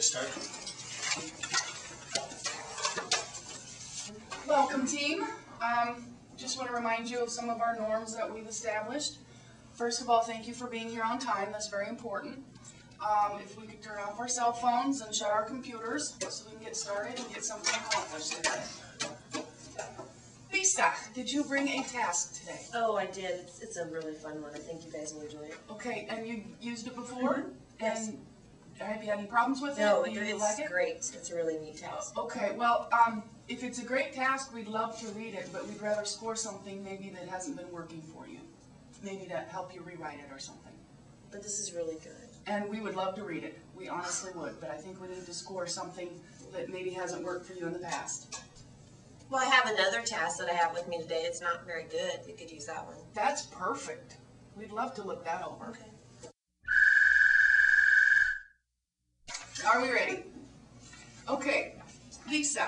to start? Welcome, team. Just want to remind you of some of our norms that we've established. First of all, thank you for being here on time. That's very important. If we could turn off our cell phones and shut our computers so we can get started and get something accomplished today. Lisa, did you bring a task today? Oh, I did. It's a really fun one. I think you guys will enjoy it. Okay, and you used it before? Mm-hmm. Yes. And have you had any problems with it? No, Do you it's like it? great. It's a really neat task. Okay, well, if it's a great task, we'd love to read it, but we'd rather score something maybe that hasn't been working for you. Maybe to help you rewrite it or something. But this is really good. And we would love to read it. We honestly would, but I think we need to score something that maybe hasn't worked for you in the past. Well, I have another task that I have with me today. It's not very good. You could use that one. That's perfect. We'd love to look that over. Okay. Are we ready? Okay, Lisa,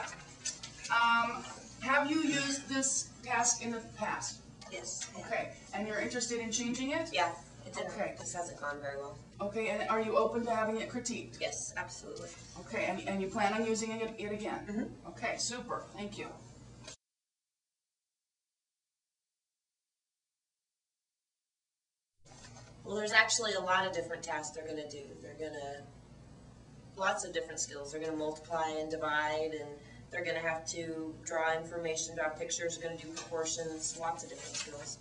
have you used this task in the past? Yes. Okay, and you're interested in changing it? Yeah, it didn't. Okay. This hasn't gone very well. Okay, and are you open to having it critiqued? Yes, absolutely. Okay, and you plan on using it again? Mm-hmm. Okay, super, thank you. Well, there's actually a lot of different tasks they're going to do. Lots of different skills. They're going to multiply and divide, and they're going to have to draw information, draw pictures, they're going to do proportions, lots of different skills.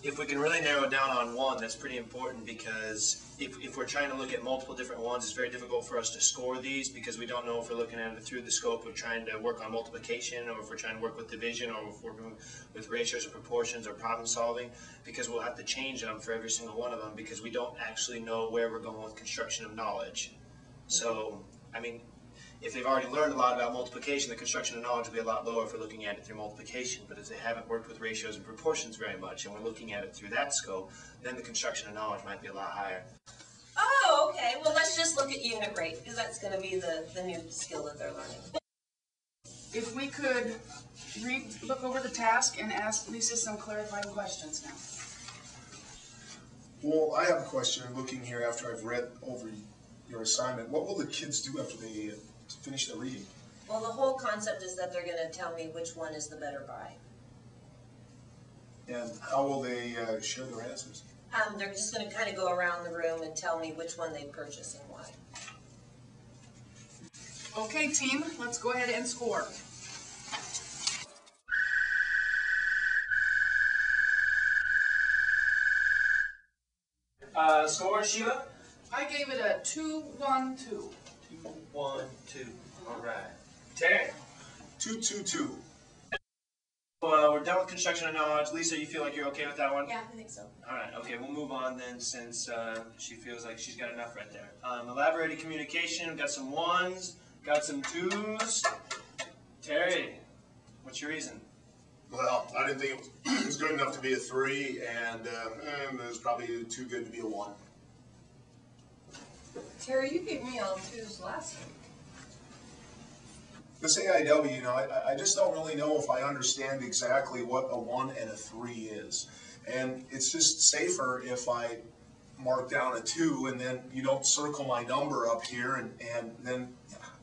If we can really narrow it down on one, that's pretty important, because if we're trying to look at multiple different ones, it's very difficult for us to score these, because we don't know if we're looking at it through the scope of trying to work on multiplication, or if we're trying to work with division, or if we're working with ratios or proportions or problem solving, because we'll have to change them for every single one of them, because we don't actually know where we're going with construction of knowledge. So, I mean, if they've already learned a lot about multiplication, the construction of knowledge will be a lot lower if we're looking at it through multiplication. But if they haven't worked with ratios and proportions very much, and we're looking at it through that scope, then the construction of knowledge might be a lot higher. Oh, okay. Well, let's just look at unit rate, because that's going to be the new skill that they're learning. If we could look over the task and ask Lisa some clarifying questions now. Well, I have a question. Looking here after I've read over your assignment, what will the kids do after they finish their reading? Well, the whole concept is that they're going to tell me which one is the better buy. And how will they share their answers? They're just going to kind of go around the room and tell me which one they purchased and why. Okay, team, let's go ahead and score. Score, Sheila? I gave it a 2-1-2. 2, 1, 2. All right. Terry? 2-2-2. We're done with construction of knowledge. Lisa, you feel like you're okay with that one? Yeah, I think so. All right. Okay, we'll move on then, since she feels like she's got enough right there. Elaborated communication. Got some 1s. Got some 2s. Terry, what's your reason? Well, I didn't think it was good enough to be a 3, and it was probably too good to be a 1. Terry, you gave me all 2s last week. This AIW, you know, I just don't really know if I understand exactly what a 1 and a 3 is. And it's just safer if I mark down a 2 and then you don't circle my number up here, and then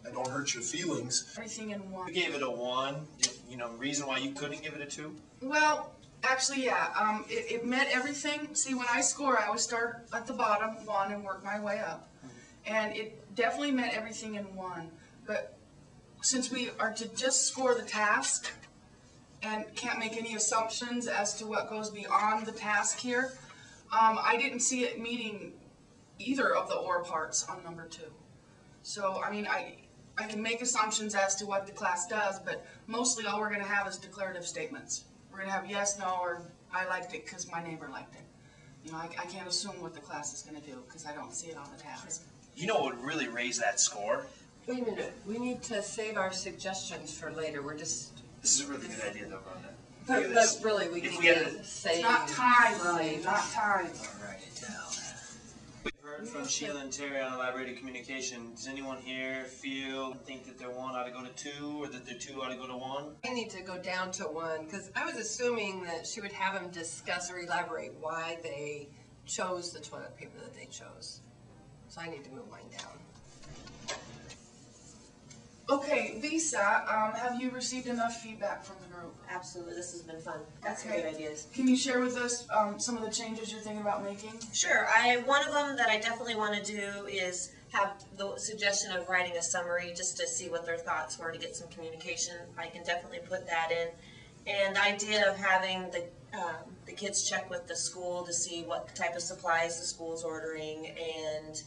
I don't hurt your feelings. Everything in one. You gave it a 1. You know, reason why you couldn't give it a 2? Well, actually, yeah. It met everything. See, when I score, I always start at the bottom, 1, and work my way up. And it definitely met everything in 1. But since we are to just score the task and can't make any assumptions as to what goes beyond the task here, I didn't see it meeting either of the or parts on number 2. So, I mean, I can make assumptions as to what the class does, but mostly all we're going to have is declarative statements. We're going to have yes, no, or I liked it because my neighbor liked it. You know, I can't assume what the class is going to do because I don't see it on the task. You know what would really raise that score? Wait a minute. We need to save our suggestions for later. We're just... This is a really good idea, though, Rhonda. But really, we If need we had to save... It's not time, Ronnie, not time. I'll write it down. We've heard from Sheila and Terry on elaborated communication. Does anyone here think that their 1 ought to go to 2, or that their 2 ought to go to 1? I need to go down to 1, because I was assuming that she would have them discuss or elaborate why they chose the toilet paper that they chose. So I need to move mine down. Okay, Lisa, have you received enough feedback from the group? Absolutely, this has been fun. Got some Okay. good ideas. Can you share with us some of the changes you're thinking about making? Sure. One of them that I definitely want to do is have the suggestion of writing a summary just to see what their thoughts were, to get some communication. I can definitely put that in. And the idea of having the kids check with the school to see what type of supplies the school's ordering, and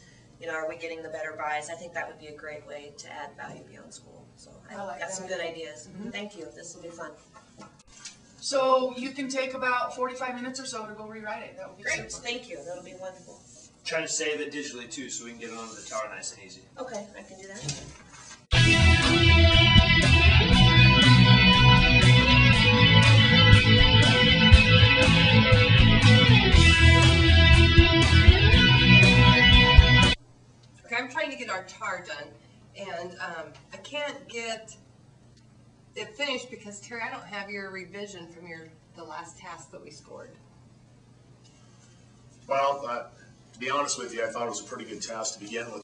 are we getting the better buys? I think that would be a great way to add value beyond school. So I like got that. some good ideas. Thank you. This will be fun. So you can take about 45 minutes or so to go rewrite it. That would be Great. super. Thank you. That'll be wonderful. Try to save it digitally too, so we can get it onto the tower nice and easy. Okay, I can do that. Okay, I'm trying to get our tar done, and I can't get it finished because, Terry, I don't have your revision from the last task that we scored. Well, to be honest with you, I thought it was a pretty good task to begin with.